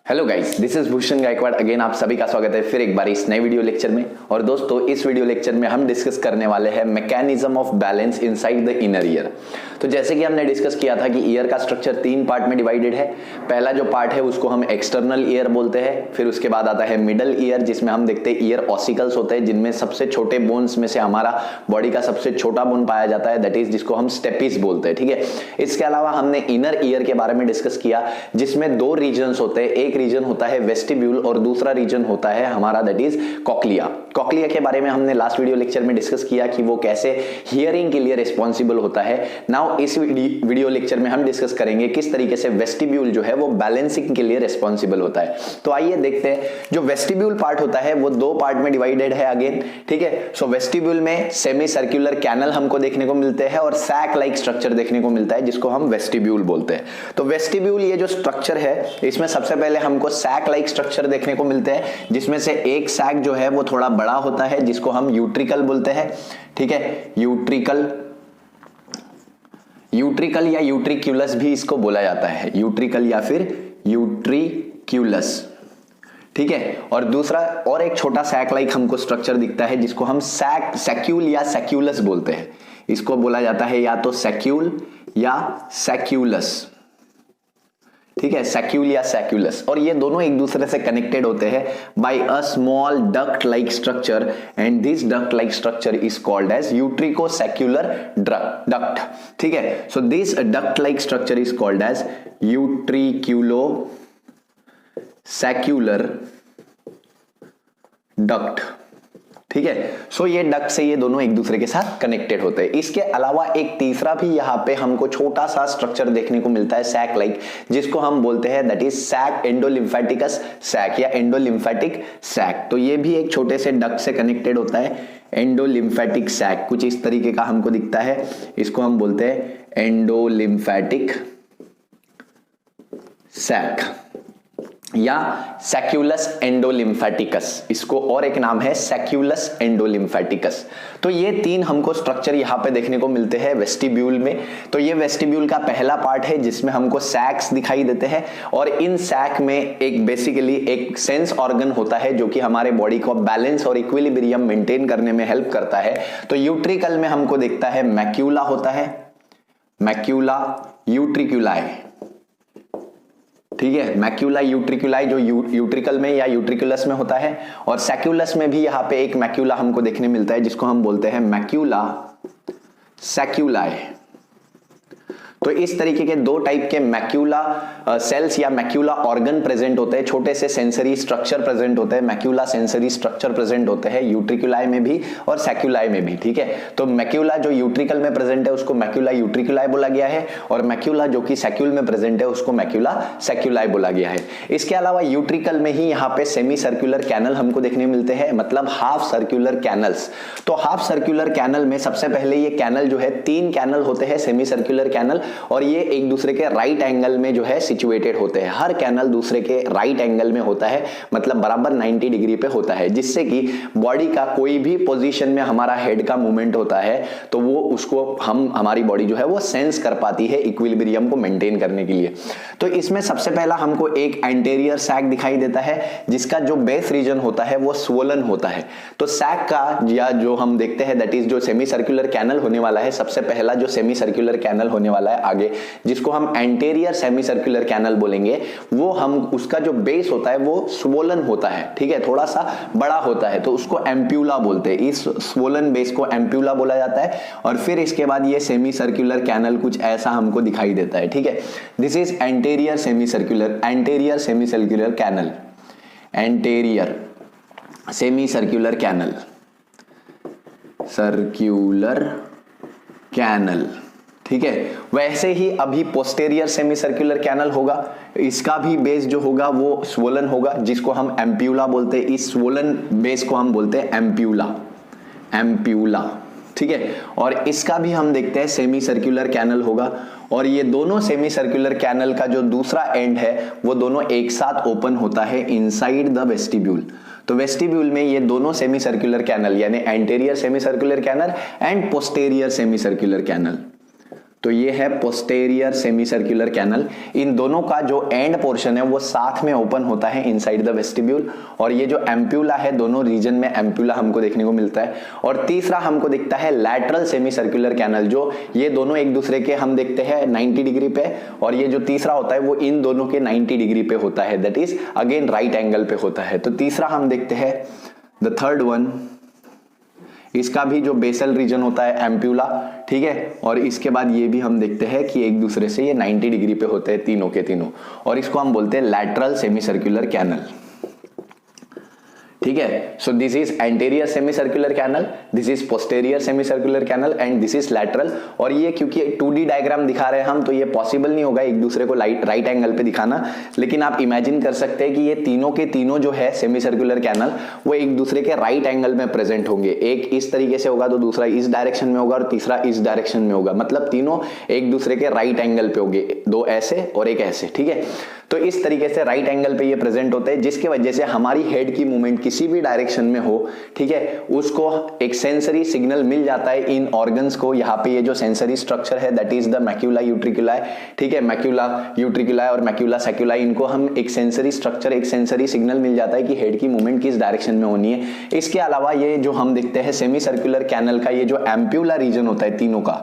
Hello guys, this is Bhushan Gaikwad. Again आप सभी का स्वागत है फिर एक बार इस नए वीडियो लेक्चर में। और दोस्तों, इस वीडियो लेक्चर में हम डिस्कस करने वाले हैं mechanism of balance inside the inner ear. तो जैसे कि हमने डिस्कस किया था कि ईयर का स्ट्रक्चर 3 पार्ट में डिवाइडेड है। पहला जो पार्ट है उसको हम एक्सटर्नल ईयर बोलते हैं। फिर उसके बाद आता है मिडल ईयर, जिसमें हम देखते हैं ईयर ऑसिकल्स होते हैं, जिनमें सबसे छोटे बोन्स में से हमारा बॉडी का सबसे छोटा बोन पाया जाता है, दैट इज जिसको हम स्टेपिस बोलते हैं। ठीक है, इसके अलावा हमने इनर ईयर के बारे में डिस्कस किया, जिसमें 2 रीजन्स होते हैं। एक रीजन होता है वेस्टिब्यूल और दूसरा रीजन होता है हमारा दैट इज कॉक्लिया। कॉक्लिया के बारे में हमने लास्ट वीडियो लेक्चर में डिस्कस किया कि वो कैसे हियरिंग के लिए रिस्पॉन्सिबल होता है। नाउ इस वीडियो लेक्चर में हम डिस्कस करेंगे किस तरीके से वेस्टिब्यूल जो है वो बैलेंसिंग के लिए रिस्पॉन्सिबल होता है। तो आइए देखते हैं। जो वेस्टिब्यूल पार्ट होता है वो 2 पार्ट में डिवाइडेड है अगेन। ठीक है, सो वेस्टिब्यूल में सेमी सर्कुलर कैनल हमको देखने को मिलते हैं और सैक लाइक स्ट्रक्चर देखने को मिलता है, जिसको हम वेस्टिब्यूल बोलते हैं। तो वेस्टिब्यूल ये जो स्ट्रक्चर है, इसमें सबसे पहले हमको सैक लाइक स्ट्रक्चर देखने को मिलते हैं, जिसमें से एक सैक जो है वो थोड़ा बड़ा होता है, जिसको हम यूट्रिकल बोलते हैं। ठीक है, यूट्रिकल या यूट्रिक्यूलस भी इसको बोला जाता है, यूट्रिकल या फिर यूट्रिक्यूलस। ठीक है, और दूसरा और एक छोटा सैक लाइक हमको स्ट्रक्चर दिखता है, जिसको हम सैक्यूल या सैक्यूलस बोलते हैं। इसको बोला जाता है या तो सैक्यूल या सैक्यूलस। ठीक है, सैक्यूल या सैक्यूलस। और ये दोनों एक दूसरे से कनेक्टेड होते हैं by a small duct like structure, and this duct like structure is called as utricosaccular duct. ठीक है, so this duct like structure is called as utriculosaccular duct. ठीक है, सो ये डक्ट से ये दोनों एक दूसरे के साथ कनेक्टेड होते हैं। इसके अलावा एक तीसरा भी यहाँ पे हमको छोटा सा स्ट्रक्चर देखने को मिलता है सैक लाइक, जिसको हम बोलते हैं दैट इज सैक एंडोलिम्फेटिकस सैक या एंडोलिम्फेटिक सैक। तो ये भी एक छोटे से डक्ट से कनेक्टेड होता है। एंडोलिम्फेटिक सैक कुछ इस तरीके का हमको दिखता है, इसको हम बोलते हैं एंडोलिम्फेटिक सैक या सैक्यूलस एंडोलिम्फेटिकस। इसको और एक नाम है सैक्यूलस एंडोलिम्फेटिकस। तो ये 3 हमको स्ट्रक्चर यहां पे देखने को मिलते हैं वेस्टिब्यूल में। तो ये वेस्टिब्यूल का पहला पार्ट है, जिसमें हमको सैक्स दिखाई देते हैं, और इन सैक में एक बेसिकली एक सेंस ऑर्गन होता है जो कि हमारे बॉडी को बैलेंस और इक्विलिब्रियम मेंटेन करने में हेल्प करता है। तो यूट्रिकल में हमको दिखता है मैक्यूला होता है, मैक्यूला यूट्रिक्यूलाई। ठीक है, मैक्यूला यूट्रिक्यूलाई जो यूट्रिकल में या यूट्रिकुलस में होता है, और सैक्यूलस में भी यहां पे एक मैक्यूला हमको देखने मिलता है, जिसको हम बोलते हैं मैक्यूला सैक्यूलाई। तो इस तरीके के 2 टाइप के मैक्यूला सेल्स या मैक्यूला ऑर्गन प्रेजेंट होते हैं, छोटे से सेंसरी स्ट्रक्चर प्रेजेंट होते हैं, मैक्यूला सेंसरी स्ट्रक्चर प्रेजेंट होते हैं यूट्रिकुलाई में भी और सैक्यूलाई में भी। ठीक है, तो मैक्यूला जो यूट्रिकल में प्रेजेंट है उसको मैक्यूला यूट्रिकुलाई बोला गया है, और मैक्यूला जो कि सैक्यूल में प्रेजेंट है उसको मैक्यूला सैक्यूलाई बोला गया है। इसके अलावा यूट्रिकल में ही यहाँ पे सेमी सर्कुलर कैनल हमको देखने मिलते हैं, मतलब हाफ सर्कुलर कैनल्स। तो हाफ सर्कुलर कैनल में सबसे पहले ये कैनल जो है 3 कैनल होते हैं सेमी सर्कुलर कैनल, और ये एक दूसरे के राइट एंगल में जो है सिचुएटेड होते हैं। हर कैनल दूसरे के राइट एंगल में होता है, मतलब बराबर 90 डिग्री पे होता है, जिससे कि बॉडी का कोई भी पोजीशन में हमारा हेड का मूवमेंट होता है तो वो उसको हमारी बॉडी जो है वो सेंस कर पाती है इक्विलिब्रियम को मेंटेन करने के लिए। तो इसमें सबसे पहला हमको एक एंटेरियर सैक दिखाई देता है, जिसका जो बेस रीजन होता है वो स्वोलन होता है। तो सैक का या जो हम देखते हैं दैट इज जो सेमी सर्कुलर कैनल होने वाला है, सबसे पहला जो सेमी सर्कुलर कैनल होने वाला है आगे, जिसको हम एंटेरियर सेमी सर्कुलर कैनल बोलेंगे, वो हम उसका जो बेस होता है वो स्वोलन होता है। ठीक है, थोड़ा सा बड़ा होता है, तो उसको एम्प्यूला बोलते हैं। इस स्वोलन बेस को एम्प्यूला बोला जाता है। और फिर इसके बाद ये सेमी सर्कुलर कैनल कुछ ऐसा हमको दिखाई देता है। ठीक है, this is anterior semicircular canal, anterior semicircular canal. ठीक है, वैसे ही अभी पोस्टेरियर सेमी सर्कुलर कैनल होगा, इसका भी बेस जो होगा वो स्वोलन होगा, जिसको हम एम्प्यूला बोलते हैं। इस स्वोलन बेस को हम बोलते हैं एम्प्यूला। ठीक है, और इसका भी हम देखते हैं सेमी सर्कुलर कैनल होगा, और ये दोनों सेमी सर्कुलर कैनल का जो दूसरा एंड है वो दोनों एक साथ ओपन होता है इनसाइड द वेस्टिब्यूल। तो वेस्टिब्यूल में ये दोनों सेमी सर्कुलर कैनल यानी anterior semicircular canal and posterior semicircular canal, तो ये है पोस्टेरियर सेमी सर्कुलर कैनल। इन दोनों का जो एंड पोर्शन है वो साथ में ओपन होता है इनसाइड द वेस्टिब्यूल, और ये जो एम्प्यूला है, दोनों रीजन में एम्प्यूला हमको देखने को मिलता है। और तीसरा हमको दिखता है लैटरल सेमी सर्कुलर कैनल, जो ये दोनों एक दूसरे के हम देखते हैं 90 डिग्री पे, और ये जो तीसरा होता है वो इन दोनों के 90 डिग्री पे होता है, that is again right angle पे होता है। तो तीसरा हम देखते हैं द थर्ड वन, इसका भी जो बेसल रीजन होता है एम्प्यूला, ठीक है, और इसके बाद ये भी हम देखते हैं कि एक दूसरे से ये 90 डिग्री पे होते हैं तीनों के तीनों, और इसको हम बोलते हैं लैटरल सेमी सर्कुलर कैनल, ठीक है। So this is anterior semicircular canal, this is posterior semicircular canal and this is lateral. और ये क्योंकि 2D डायग्राम दिखा रहे हैं हम, तो ये पॉसिबल नहीं होगा एक दूसरे को राइट एंगल पे दिखाना, लेकिन आप इमेजिन कर सकते हैं कि ये तीनों के तीनों जो है सेमी सर्कुलर कैनल वो एक दूसरे के राइट एंगल में प्रेजेंट होंगे। एक इस तरीके से होगा तो दूसरा इस डायरेक्शन में होगा और तीसरा इस डायरेक्शन में होगा, मतलब तीनों एक दूसरे के राइट एंगल पे होंगे, दो ऐसे और एक ऐसे, ठीक है। तो इस तरीके से राइट एंगल पे ये प्रेजेंट होते हैं, जिसकी वजह से हमारी हेड की मूवमेंट किसी भी डायरेक्शन में हो, ठीक है, उसको एक सेंसरी सिग्नल मिल जाता है इन ऑर्गन्स को। यहाँ पे ये जो सेंसरी स्ट्रक्चर है दैट इज द मैक्यूला यूट्रिकुलाई, ठीक है, मैक्यूला यूट्रिकुलाई और मैक्यूला सैक्यूलाई, इनको हम एक सेंसरी स्ट्रक्चर, एक सेंसरी सिग्नल मिल जाता है कि हेड की मूवमेंट किस डायरेक्शन में होनी है। इसके अलावा ये जो हम देखते हैं सेमी सर्कुलर कैनल का ये जो एम्प्यूला रीजन होता है तीनों का,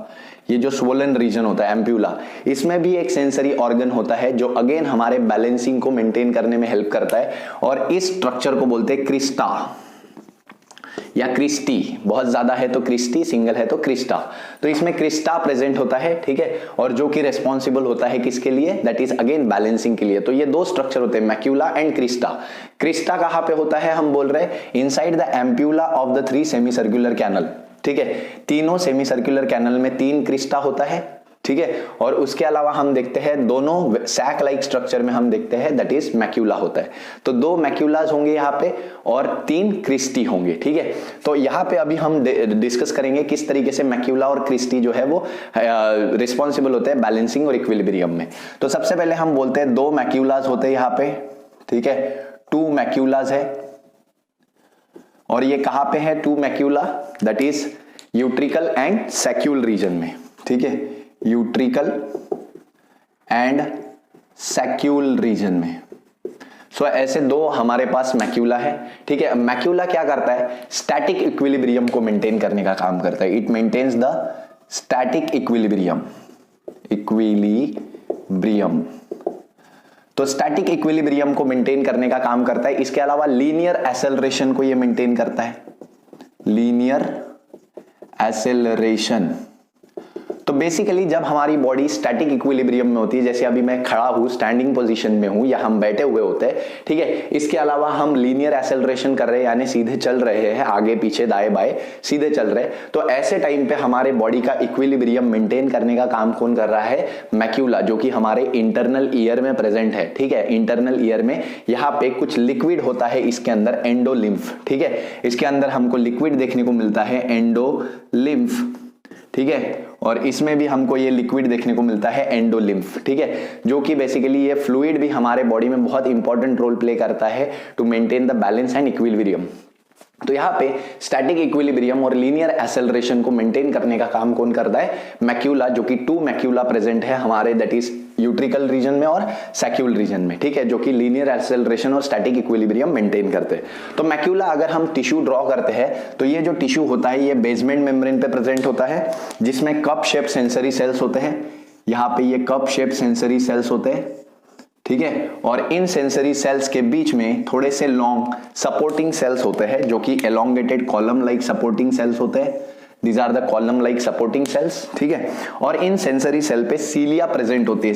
ये जो स्वोलन रीजन होता है एम्प्यूला, इसमें भी एक सेंसरी ऑर्गन होता है जो अगेन हमारे बैलेंसिंग को मेंटेन करने में हेल्प करता है, और इस स्ट्रक्चर को बोलते हैं क्रिस्टा या क्रिस्टी। बहुत ज्यादा है तो क्रिस्टी, सिंगल है तो क्रिस्टा। तो इसमें क्रिस्टा प्रेजेंट होता है, ठीक है, और जो कि रेस्पॉन्सिबल होता है किसके लिए, दैट इज अगेन बैलेंसिंग के लिए। तो ये दो स्ट्रक्चर होते हैं मैक्यूला एंड क्रिस्टा। क्रिस्टा कहां पे होता है, हम बोल रहे हैं inside the ampulla of the 3 semicircular canal, ठीक है। तीनों सेमी सर्कुलर कैनल में 3 क्रिस्टा होता है, ठीक है, और उसके अलावा हम देखते हैं दोनों सैक लाइक स्ट्रक्चर में हम देखते हैं दैट इज मैक्यूला होता है। तो 2 मैक्यूलाज होंगे यहाँ पे और 3 क्रिस्टी होंगे, ठीक है। तो यहाँ पे अभी हम डिस्कस करेंगे किस तरीके से मैक्यूला और क्रिस्टी जो है वो रिस्पॉन्सिबल होते हैं बैलेंसिंग और इक्विलिब्रियम में। तो सबसे पहले हम बोलते हैं 2 मैक्यूलाज होते हैं यहाँ पे, ठीक है, 2 मैक्यूलाज है, और ये कहां पे है 2 macula, that is utricle and saccule region में, ठीक है, यूट्रिकल एंड सैक्यूल रीजन में। सो ऐसे 2 हमारे पास मैक्यूला है, ठीक है। मैक्यूला क्या करता है, स्टैटिक इक्विलिब्रियम को मेंटेन करने का काम करता है, it maintains the static equilibrium, तो स्टैटिक इक्विलिब्रियम को मेंटेन करने का काम करता है। इसके अलावा लीनियर एक्सेलरेशन को ये मेंटेन करता है, लीनियर एक्सेलरेशन। तो बेसिकली जब हमारी बॉडी स्टैटिक इक्विलिब्रियम में होती है, जैसे अभी मैं खड़ा हूं, स्टैंडिंग पोजीशन में हूं, या हम बैठे हुए होते हैं, ठीक है, इसके अलावा हम लीनियर एक्सेलरेशन कर रहे हैं, यानी सीधे चल रहे हैं, आगे पीछे दाएं बाएं सीधे चल रहे हैं, तो ऐसे टाइम पे हमारे बॉडी का इक्विलिब्रियम मेंटेन करने का काम कौन कर रहा है, मैक्यूला, जो कि हमारे इंटरनल ईयर में प्रेजेंट है, ठीक है। इंटरनल ईयर में यहाँ पे कुछ लिक्विड होता है, इसके अंदर एंडोलिम्फ, ठीक है, इसके अंदर हमको लिक्विड देखने को मिलता है एंडोलिम्फ, ठीक है, और इसमें भी हमको ये लिक्विड देखने को मिलता है एंडोलिम्फ, ठीक है, जो कि बेसिकली ये फ्लूइड भी हमारे बॉडी में बहुत इंपॉर्टेंट रोल प्ले करता है to maintain the balance and equilibrium. तो यहाँ पे स्टैटिक इक्विलिब्रियम और लीनियर एक्सेलरेशन को मेंटेन करने का काम कौन करता है, मैक्यूला, जो कि 2 मैक्यूला प्रेजेंट है हमारे, दैट इज यूट्रिकल रीजन में और सैक्यूल रीजन में, ठीक है, जो कि लीनियर एक्सेलरेशन और स्टैटिक इक्विलिब्रियम मेंटेन करते हैं। तो मैक्यूला अगर हम टिश्यू ड्रॉ करते हैं तो ये जो टिश्यू होता है ये बेसमेंट मेम्ब्रेन पे प्रेजेंट होता है, जिसमें कप शेप सेंसरी सेल्स होते हैं। यहाँ पे ये कप शेप सेंसरी सेल्स होते हैं, ठीक है, और इन सेंसरी सेल्स के बीच में थोड़े से लॉन्ग सपोर्टिंग सेल्स होते हैं, जो कि elongated column like supporting cells होते हैं। These are the column like supporting cells, ठीक है, और इन सेंसरी सेल पे सीलिया प्रेजेंट होती है।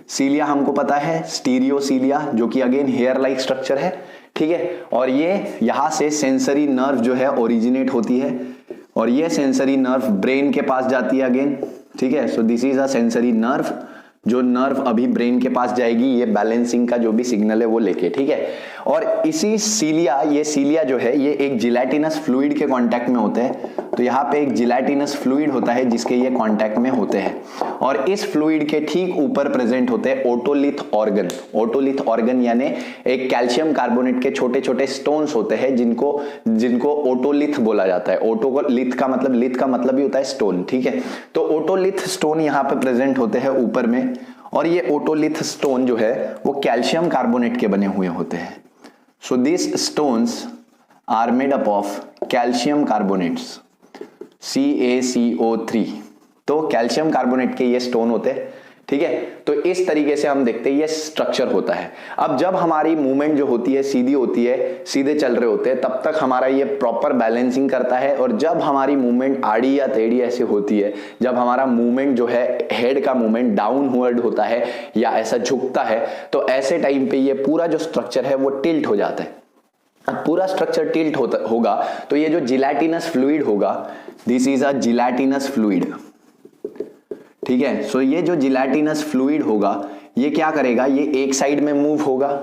सीलिया हमको पता है, स्टीरियोसीलिया, जो कि अगेन हेयर लाइक स्ट्रक्चर है, ठीक है, और ये यहां से सेंसरी नर्व जो है ओरिजिनेट होती है, और ये सेंसरी नर्व ब्रेन के पास जाती है अगेन, ठीक है। So this is a sensory nerve, जो नर्व अभी ब्रेन के पास जाएगी ये बैलेंसिंग का जो भी सिग्नल है वो लेके, ठीक है। और इसी सीलिया, ये सीलिया जो है ये एक जिलेटिनस फ्लूइड के कांटेक्ट में होते हैं। तो यहाँ पे एक जिलेटिनस फ्लूइड होता है जिसके ये कांटेक्ट में होते हैं, और इस फ्लूइड के ठीक ऊपर प्रेजेंट होते हैं ओटोलिथ ऑर्गन। ओटोलिथ ऑर्गन यानी एक कैल्शियम कार्बोनेट के छोटे छोटे स्टोन्स होते हैं जिनको ओटोलिथ बोला जाता है। ओटोलिथ का मतलब ही होता है स्टोन, ठीक है। तो ओटोलिथ स्टोन यहाँ पे प्रेजेंट होते हैं ऊपर में, और ये ओटोलिथ स्टोन जो है वो कैल्शियम कार्बोनेट के बने हुए होते हैं। So this stones are made up of calcium carbonates, CaCO3। तो कैल्शियम कार्बोनेट के ये स्टोन होते हैं, ठीक है। तो इस तरीके से हम देखते हैं ये स्ट्रक्चर होता है। अब जब हमारी मूवमेंट जो होती है सीधी होती है, सीधे चल रहे होते हैं, तब तक हमारा ये प्रॉपर बैलेंसिंग करता है। और जब हमारी मूवमेंट आड़ी या टेढ़ी ऐसे होती है, जब हमारा मूवमेंट जो है हेड का मूवमेंट डाउनवर्ड होता है या ऐसा झुकता है, तो ऐसे टाइम पे ये पूरा जो स्ट्रक्चर है वो टिल्ट हो जाता है। पूरा स्ट्रक्चर टिल्ट होगा तो ये जो जिलेटिनस फ्लूइड होगा, this is a gelatinous fluid, ठीक है। सो ये जो जिलेटिनस फ्लूइड होगा ये क्या करेगा, ये एक साइड में मूव होगा।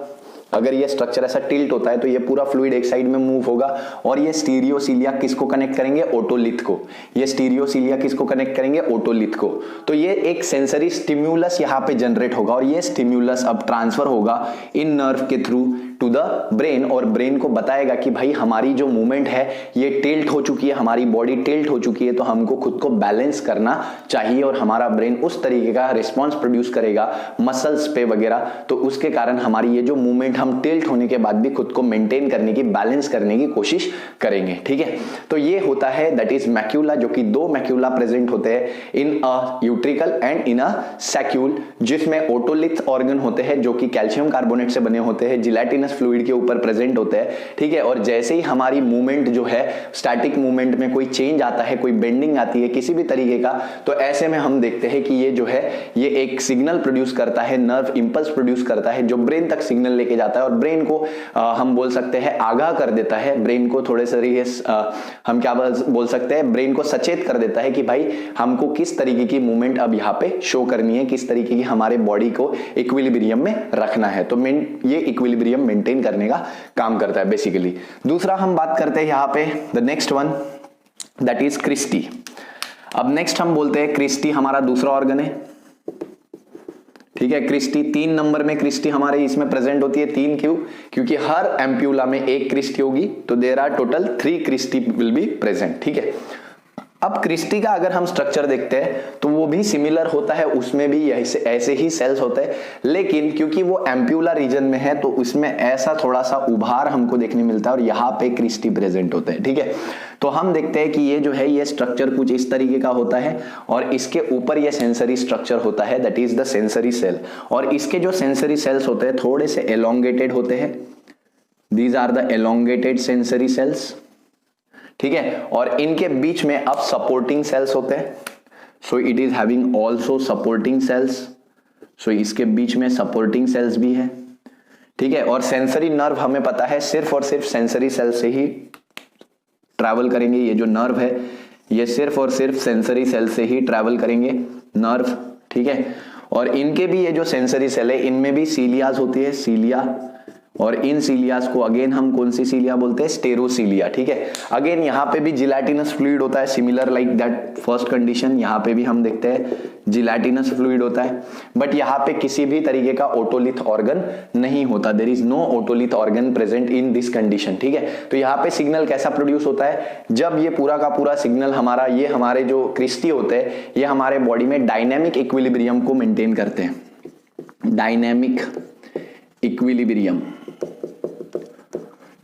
अगर ये स्ट्रक्चर ऐसा टिल्ट होता है तो ये पूरा फ्लूइड एक साइड में मूव होगा, और ये स्टीरियोसिलिया किसको कनेक्ट करेंगे, ओटोलिथ को। ये स्टीरियोसिलिया किसको कनेक्ट करेंगे, ओटोलिथ को। तो ये एक सेंसरी स्टिम्युलस यहाँ पे जनरेट होगा, और ये स्टिम्युलस अब ट्रांसफर होगा इन नर्व के थ्रू टू द ब्रेन, और ब्रेन को बताएगा कि भाई हमारी जो मूवमेंट है ये टिल्ट हो चुकी है, हमारी बॉडी टिल्ट हो चुकी है, तो हमको खुद को बैलेंस करना चाहिए। और हमारा ब्रेन उस तरीके का रिस्पॉन्स प्रोड्यूस करेगा मसल्स पे वगैरह, तो उसके कारण हमारी ये जो मूवमेंट हम टिल्ट होने के बाद भी खुद को मेंटेन करने की, बैलेंस करने की कोशिश करेंगे, ठीक है। तो ये होता है दैट इज मैक्यूला, जो कि दो मैक्यूला प्रेजेंट होते हैं इन अ यूट्रिकल एंड इन अ सैक्यूल, जिसमें ओटोलिथ ऑर्गन होते हैं जो कि कैल्शियम कार्बोनेट से बने होते हैं, जिलेटिनस फ्लूइड के ऊपर प्रेजेंट होते हैं, ठीक है। और जैसे ही हमारी मूवमेंट जो है, स्टैटिक मूवमेंट में कोई चेंज आता है, कोई बेंडिंग आती है किसी भी तरीके का, तो ऐसे में हम देखते हैं कि ये जो है ये एक सिग्नल प्रोड्यूस करता है, नर्व इंपल्स प्रोड्यूस करता है, जो ब्रेन तक सिग्नल लेके जाता है, और ब्रेन को हम बोल सकते हैं आगाह कर देता है। ब्रेन को थोड़े से हम क्या बोल सकते हैं, ब्रेन को सचेत कर देता है कि भाई हमको किस तरीके की मूवमेंट अब यहाँ पे शो करनी है, किस तरीके की हमारे बॉडी को इक्विलिब्रियम में रखना है। तो ये इक्विलिब्रियम मेंटेन करने का काम करता है बेसिकली। दूसरा हम बात करते हैं यहाँ पे the next one, that is cristae. अब नेक्स्ट हम बोलते हैं क्रिस्टी हमारा दूसरा ऑर्गन है, ठीक है। क्रिस्टी 3 नंबर में क्रिस्टी हमारे इसमें प्रेजेंट होती है। 3 क्यों? क्योंकि हर एम्प्यूला में एक क्रिस्टी होगी, तो there are total 3 cristae will be present, ठीक है। अब क्रिस्टी का अगर हम स्ट्रक्चर देखते हैं तो वो भी सिमिलर होता है, उसमें भी ऐसे ही सेल्स होते हैं, लेकिन क्योंकि वो एम्प्यूला रीजन में है तो उसमें ऐसा थोड़ा सा उभार हमको देखने मिलता है, और यहाँ पे क्रिस्टी प्रेजेंट होते हैं, ठीक है। तो हम देखते हैं कि ये जो है ये स्ट्रक्चर कुछ इस तरीके का होता है, और इसके ऊपर ये सेंसरी स्ट्रक्चर होता है, that is the sensory cell. और इसके जो सेंसरी सेल्स होते हैं थोड़े से एलोंगेटेड होते हैं, these are the elongated sensory cells, ठीक है। और इनके बीच में अब सपोर्टिंग सेल्स होते हैं, so it is having also supporting cells, so इसके बीच में सपोर्टिंग सेल्स भी है, ठीक है। और सेंसरी नर्व हमें पता है सिर्फ और सिर्फ सेंसरी सेल से ही ट्रैवल करेंगे। ये जो नर्व है ये सिर्फ और सिर्फ सेंसरी सेल से ही ट्रैवल करेंगे नर्व, ठीक है। और इनके भी ये जो सेंसरी सेल है इनमें भी सीलियाज होती है, सीलिया, और इन सीलियास को अगेन हम कौन सी सीलिया बोलते हैं, स्टेरोसीलिया, ठीक है। अगेन यहाँ पे भी जिलेटिनस फ्लूइड होता है, similar like that first condition. यहाँ पे भी हम देखते हैं जिलेटिनस फ्लूइड होता है, बट यहाँ पे किसी भी तरीके का ओटोलिथ ऑर्गन नहीं होता, there is no otolith organ present in this condition, ठीक है। तो यहाँ पे सिग्नल कैसा प्रोड्यूस होता है, जब ये पूरा का पूरा सिग्नल ये हमारे जो क्रिस्टी होते हैं ये हमारे बॉडी में डायनेमिक इक्विलिब्रियम को मेंटेन करते हैं, डायनेमिक इक्विलिब्रियम।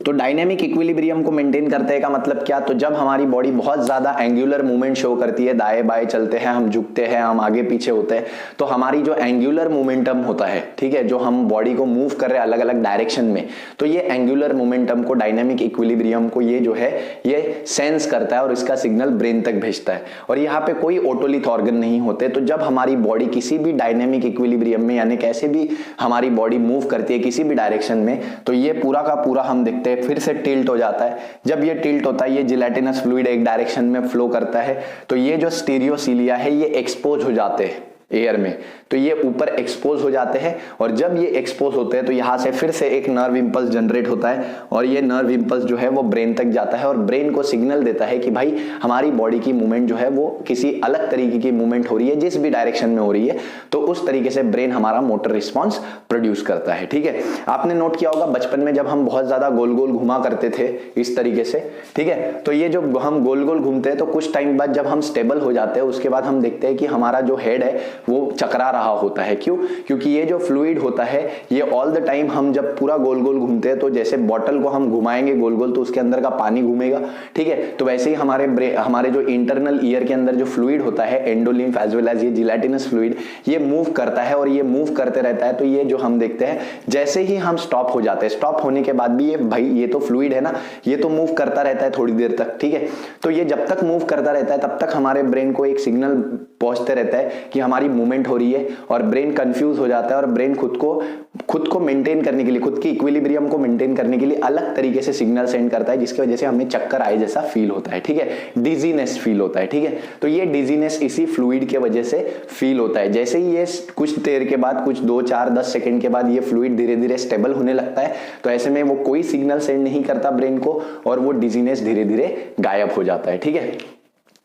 तो डायनेमिक इक्विलिब्रियम को मेंटेन करते हैं का मतलब क्या, तो जब हमारी बॉडी बहुत ज्यादा एंगुलर मूवमेंट शो करती है, दाएं बाएं चलते हैं, हम झुकते हैं, हम आगे पीछे होते हैं, तो हमारी जो एंगुलर मोमेंटम होता है, ठीक है, जो हम बॉडी को मूव कर रहे हैं अलग अलग डायरेक्शन में, तो ये एंगुलर मोमेंटम को, डायनेमिक इक्विलिब्रियम को ये जो है ये सेंस करता है और इसका सिग्नल ब्रेन तक भेजता है। और यहाँ पे कोई ओटोलिथ ऑर्गन नहीं होते, तो जब हमारी बॉडी किसी भी डायनेमिक इक्विलिब्रियम में यानी कैसे भी हमारी बॉडी मूव करती है किसी भी डायरेक्शन में, तो ये पूरा का पूरा हम देखते हैं फिर से टिल्ट हो जाता है। जब ये टिल्ट होता है ये जिलेटिनस फ्लूइड एक डायरेक्शन में फ्लो करता है, तो ये जो स्टीरियोसीलिया है ये एक्सपोज हो जाते हैं, एयर में, तो ये ऊपर एक्सपोज हो जाते हैं और जब ये एक्सपोज होते हैं तो यहाँ से फिर से एक नर्व इंपल्स जनरेट होता है और ये नर्व इंपल्स जो है वो ब्रेन तक जाता है और ब्रेन को सिग्नल देता है कि भाई हमारी बॉडी की मूवमेंट जो है वो किसी अलग तरीके की मूवमेंट हो रही है, जिस भी डायरेक्शन में हो रही है, तो उस तरीके से ब्रेन हमारा मोटर रिस्पॉन्स प्रोड्यूस करता है। ठीक है, आपने नोट किया होगा बचपन में जब हम बहुत ज्यादा गोल गोल घुमा करते थे इस तरीके से, ठीक है, तो ये जो हम गोल गोल घूमते हैं तो कुछ टाइम बाद जब हम स्टेबल हो जाते हैं उसके बाद हम देखते हैं कि हमारा जो हेड है वो चकरा रहा होता है। क्यों? क्योंकि ये जो फ्लूइड होता है ये ऑल द टाइम हम जब पूरा गोल गोल घूमते हैं तो जैसे बॉटल को हम घुमाएंगे गोल गोल तो उसके अंदर का पानी घूमेगा, ठीक है, तो वैसे ही हमारे जो इंटरनल ईयर के अंदर जो फ्लूइड होता है एंडोलिम्फ एज वेल एज ये जिलेटिनस फ्लूइड ये मूव करता है और ये मूव करते रहता है। तो ये जो हम देखते हैं जैसे ही हम स्टॉप हो जाते हैं, स्टॉप होने के बाद भी ये भाई ये तो फ्लूइड है ना, ये तो मूव करता रहता है थोड़ी देर तक, ठीक है, तो ये जब तक मूव करता रहता है तब तक हमारे ब्रेन को एक सिग्नल पहुंचते रहता है कि हमारी मूवमेंट हो रही है और ब्रेन कंफ्यूज हो जाता है और ब्रेन खुद को मेंटेन करने के लिए, खुद की इक्विलिब्रियम को मेंटेन करने के लिए अलग तरीके से सिग्नल सेंड करता है जिसकी वजह से हमें चक्कर आए जैसा फील होता है, ठीक है, डिजीनेस फील होता है, ठीक है, तो ये डिजीनेस इसी फ्लूइड के वजह से फील होता है। जैसे ही ये कुछ देर के बाद, कुछ 2 4 10 सेकंड के बाद ये फ्लूइड धीरे धीरे स्टेबल होने लगता है तो ऐसे में वो कोई सिग्नल सेंड नहीं करता ब्रेन को और वो डिजीनेस धीरे धीरे गायब हो जाता है। ठीक है,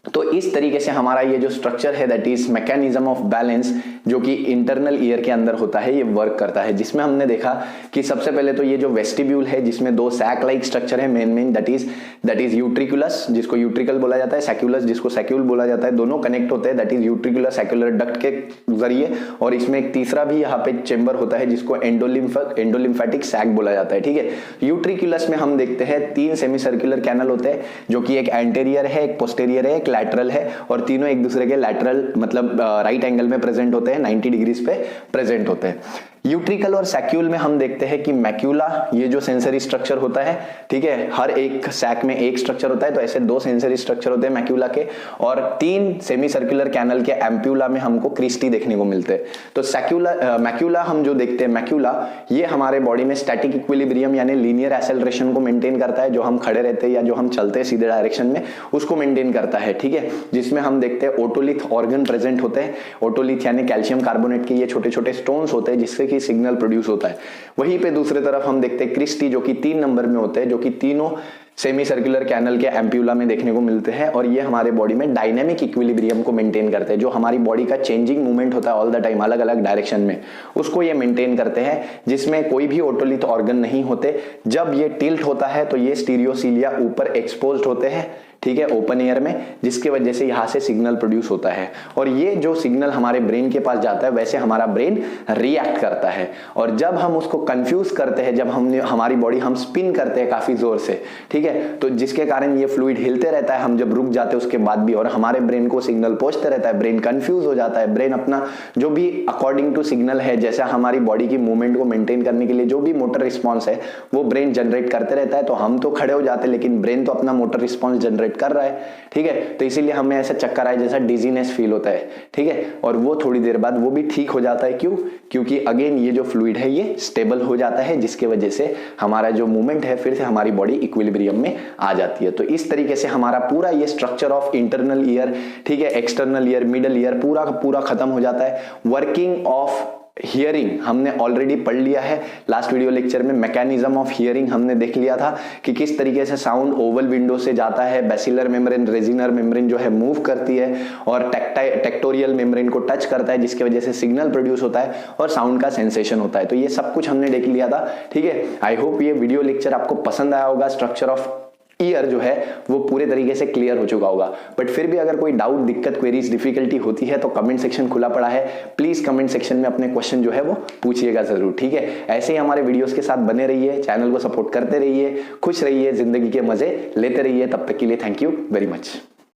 तो इस तरीके से हमारा ये जो स्ट्रक्चर है that is mechanism of balance जो कि इंटरनल ईयर के अंदर होता है ये वर्क करता है, जिसमें हमने देखा कि सबसे पहले तो ये जो वेस्टिब्यूल है जिसमें 2 सैक लाइक स्ट्रक्चर है मेन दैट इज यूट्रिकुलस जिसको यूट्रिकल बोला जाता है, सैक्यूलस जिसको सैक्यूल बोला जाता है, दोनों कनेक्ट होते हैं दैट इज यूट्रिकुलर सैक्यूलर डक्ट के जरिए और इसमें एक तीसरा भी यहाँ पे चेंबर होता है जिसको एंडोलिम्फेटिक सैक बोला जाता है। ठीक है, यूट्रिकुलस में हम देखते हैं 3 सेमी सर्कुलर कैनल होते हैं जो कि एक एंटेरियर है, एक पोस्टेरियर है, एक लैटरल है और तीनों एक दूसरे के लैटरल मतलब राइट एंगल में प्रेजेंट होते हैं, 90 डिग्रीज पे प्रेजेंट होते हैं। यूट्रिकल और सैक्यूल में हम देखते हैं कि मैक्यूला ये जो सेंसरी स्ट्रक्चर होता है, ठीक है, हर एक सैक में एक स्ट्रक्चर होता है तो ऐसे 2 सेंसरी स्ट्रक्चर होते हैं मैक्यूला के और 3 सेमी सर्कुलर कैनल के एम्प्यूला में हमको क्रिस्टी देखने को मिलते हैं। तो मैक्यूला हम जो देखते हैं, मैक्यूला ये हमारे बॉडी में स्टैटिक इक्विलिब्रियम यानी लीनियर एक्सेलरेशन को मेंटेन करता है, जो हम खड़े रहते हैं या जो हम चलते हैं सीधे डायरेक्शन में उसको मेंटेन करता है। ठीक है, जिसमें हम देखते हैं ओटोलिथ ऑर्गन प्रेजेंट होते हैं, ओटोलिथ यानी कैल्शियम कार्बोनेट के ये छोटे छोटे स्टोन्स होते हैं जिससे कि सिग्नल प्रोड्यूस होता है। वहीं पे दूसरी तरफ हम देखते हैं क्रिस्टी जो कि 3 नंबर में होते हैं, जो कि तीनों सेमी सर्कुलर कैनल के एम्प्यूला में देखने को मिलते हैं और ये हमारे बॉडी में डायनेमिक इक्विलिब्रियम को मेंटेन करते हैं, जो हमारी बॉडी का चेंजिंग मूवमेंट होता है ऑल द टाइम अलग अलग डायरेक्शन में, उसको ये मेंटेन करते हैं, जिसमें कोई भी ओटोलिथ ऑर्गन नहीं होते। जब ये टिल्ट होता है तो ये स्टीरियोसीलिया ऊपर एक्सपोज्ड होते हैं, ठीक है, ओपन एयर में, जिसके वजह से यहां से सिग्नल प्रोड्यूस होता है और ये जो सिग्नल हमारे ब्रेन के पास जाता है वैसे हमारा ब्रेन रिएक्ट करता है और जब हम उसको कंफ्यूज करते हैं, जब हमारी बॉडी हम स्पिन करते हैं काफी जोर से, ठीक है, तो जिसके कारण ये फ्लूइड हिलते रहता है, हम जब रुक जाते हैं उसके बाद भी और हमारे ब्रेन को सिग्नल पहुंचते रहता है, ब्रेन कंफ्यूज हो जाता है, ब्रेन अपना जो भी अकॉर्डिंग टू सिग्नल है, जैसा हमारी बॉडी की मूवमेंट को मेंटेन करने के लिए जो भी मोटर रिस्पॉन्स है वो ब्रेन जनरेट करते रहता है। तो हम तो खड़े हो जाते हैं लेकिन ब्रेन तो अपना मोटर रिस्पॉन्स जनरेट कर रहा है, ठीक है, तो इसीलिए हमें ऐसा चक्कर आए जैसा डिजीनेस फील होता है, ठीक है, और वो थोड़ी देर बाद वो भी ठीक हो जाता है। क्यों? क्योंकि अगेन ये जो फ्लूइड है ये स्टेबल हो जाता है, जिसके वजह से हमारा जो मूवमेंट है फिर से हमारी बॉडी इक्विलिब्रियम में आ जाती है। तो इस तरीके से हमारा पूरा ये स्ट्रक्चर ऑफ इंटरनल ईयर, ठीक है, एक्सटर्नल ईयर, मिडल ईयर पूरा का पूरा खत्म हो जाता है। वर्किंग ऑफ हियरिंग हमने ऑलरेडी पढ़ लिया है लास्ट वीडियो लेक्चर में, मैकेनिज्म ऑफ हियरिंग हमने देख लिया था कि किस तरीके से साउंड ओवल विंडो से जाता है, बेसिलर मेम्ब्रेन, रेजिनर मेम्ब्रेन जो है मूव करती है और टेक्टोरियल मेम्ब्रेन को टच करता है, जिसकी वजह से सिग्नल प्रोड्यूस होता है और साउंड का सेंसेशन होता है। तो ये सब कुछ हमने देख लिया था, ठीक है। आई होप ये वीडियो लेक्चर आपको पसंद आया होगा, स्ट्रक्चर ऑफ ईयर जो है वो पूरे तरीके से क्लियर हो चुका होगा। बट फिर भी अगर कोई डाउट, दिक्कत, क्वेरीज, डिफिकल्टी होती है तो कमेंट सेक्शन खुला पड़ा है, प्लीज कमेंट सेक्शन में अपने क्वेश्चन जो है वो पूछिएगा जरूर, ठीक है। ऐसे ही हमारे वीडियोस के साथ बने रहिए, चैनल को सपोर्ट करते रहिए, खुश रहिए, जिंदगी के मजे लेते रहिए। तब तक के लिए थैंक यू वेरी मच।